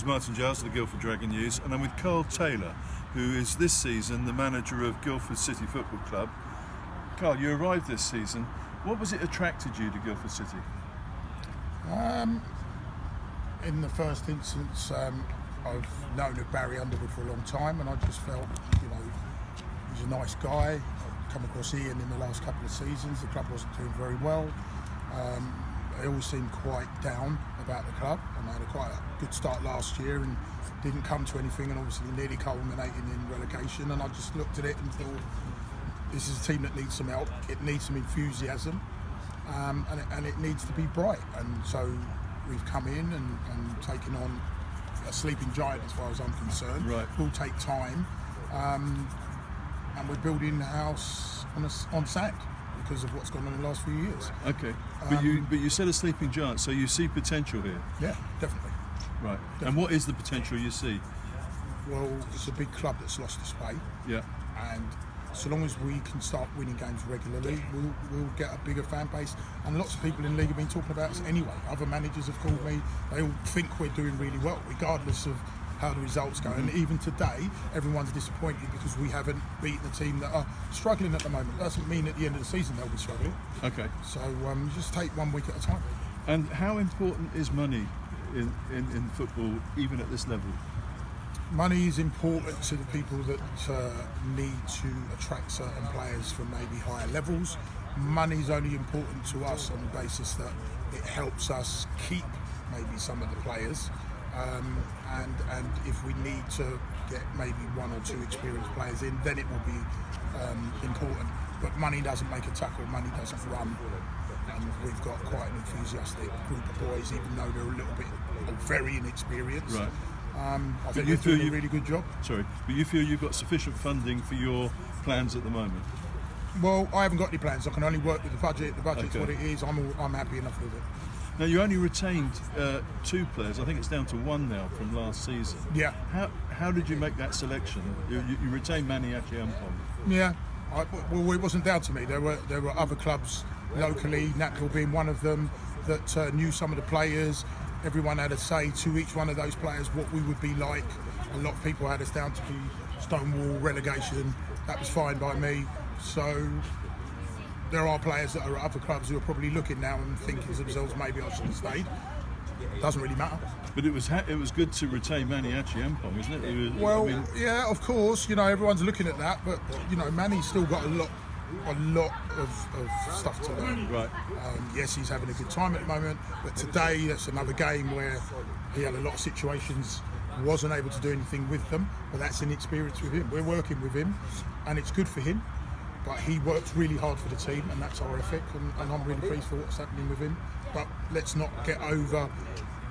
is Martin Giles of the Guildford Dragon News, and I'm with Carl Taylor, who is this season the manager of Guildford City Football Club. Carl, you arrived this season. What was it attracted you to Guildford City? In the first instance, I've known of Barry Underwood for a long time, and I just felt, he's a nice guy. I've come across Ian in the last couple of seasons. The club wasn't doing very well. They always seemed quite down about the club, and they had quite a good start last year and didn't come to anything, and obviously nearly culminating in relegation. And I just looked at it and thought, this is a team that needs some help. It needs some enthusiasm, and it needs to be bright. And so we've come in and taken on a sleeping giant, as far as I'm concerned. Right. It will take time, and we're building the house on sand because of what's gone on in the last few years. Okay, but you said a sleeping giant, so you see potential here. Yeah, definitely. Right. Definitely. And what is the potential you see? Well, it's a big club that's lost its way. Yeah. And so long as we can start winning games regularly, we'll get a bigger fan base. And lots of people in the league have been talking about us anyway. Other managers have called me. They all think we're doing really well, regardless of how the results go. And even today, everyone's disappointed because we haven't beaten a team that are struggling at the moment. Doesn't mean at the end of the season they'll be struggling. Okay. So just take 1 week at a time. And how important is money in football, even at this level? Money is important to the people that need to attract certain players from maybe higher levels. Money is only important to us on the basis that it helps us keep maybe some of the players. And if we need to get maybe 1 or 2 experienced players in, then it will be important. But money doesn't make a tackle, money doesn't run. And we've got quite an enthusiastic group of boys, even though they're a little bit very inexperienced. Right. I think they're doing a really good job. Sorry, but you feel you've got sufficient funding for your plans at the moment? Well, I haven't got any plans. I can only work with the budget. The budget's Okay. what it is. I'm happy enough with it. Now, you only retained 2 players. I think it's down to 1 now from last season. Yeah. How did you make that selection? You retained Manny Achiampong. Yeah. Well, it wasn't down to me. There were other clubs locally, Natfield being one of them, that knew some of the players. Everyone had a say to each one of those players what we would be like. A lot of people had us down to be Stonewall, relegation. That was fine by me. So there are players that are at other clubs who are probably looking now and thinking to themselves, maybe I should have stayed. Doesn't really matter. But it was good to retain Manny Achiampong, isn't it? Yeah, of course. Everyone's looking at that, but Manny's still got a lot of stuff to learn. Right. Yes, he's having a good time at the moment, but today that's another game where he had a lot of situations, wasn't able to do anything with them, but that's an experience with him. We're working with him, and it's good for him, but he works really hard for the team, and that's our ethic, and I'm really pleased for what's happening with him. But let's not get over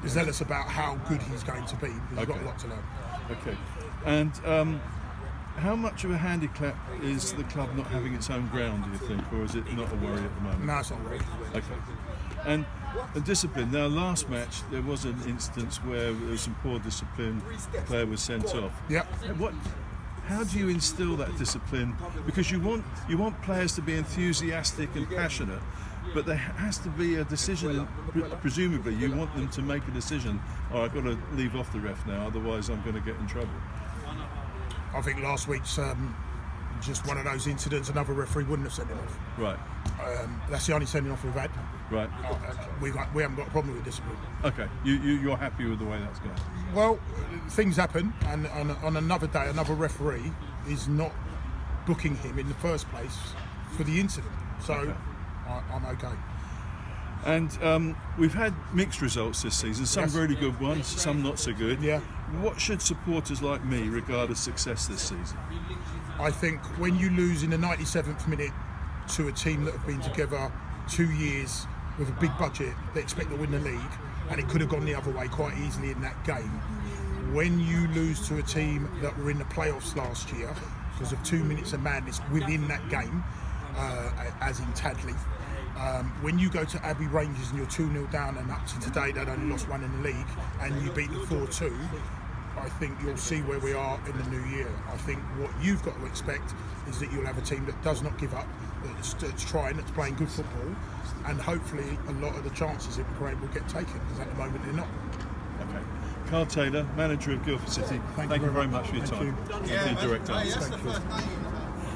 zealous about how good he's going to be, because he's got a lot to learn. Okay. And how much of a handicap is the club not having its own ground, do you think, or is it not a worry at the moment? No, it's not a worry. Okay. And discipline. Now, last match there was an instance where there was some poor discipline. The player was sent off. Yeah. How do you instill that discipline? Because you want players to be enthusiastic and passionate, but there has to be a decision. Presumably, you want them to make a decision. Oh, I've got to leave off the ref now, otherwise I'm going to get in trouble. I think last week's just one of those incidents. Another referee wouldn't have sent him off. Right. That's the only sending off we've had. Right. We haven't got a problem with discipline. Okay. You're happy with the way that's going? Well, things happen, and on another day, another referee is not booking him in the first place for the incident. So okay. I'm okay. And we've had mixed results this season, some Yes. really good ones, some not so good. Yeah. What should supporters like me regard as success this season? I think when you lose in the 97th minute to a team that have been together 2 years with a big budget, they expect to win the league, and it could have gone the other way quite easily in that game. When you lose to a team that were in the playoffs last year because of 2 minutes of madness within that game, as in Tadley, when you go to Abbey Rangers and you're 2-0 down, and up to today they'd only lost 1 in the league, and you beat them 4-2, I think you'll see where we are in the new year. I think what you've got to expect is that you'll have a team that does not give up, that's trying, that's playing good football, and hopefully a lot of the chances in the parade will get taken, because at the moment they're not. Okay. Carl Taylor, manager of Guildford City. Thank you very much for your time. You. Thank you, Director. Thank you.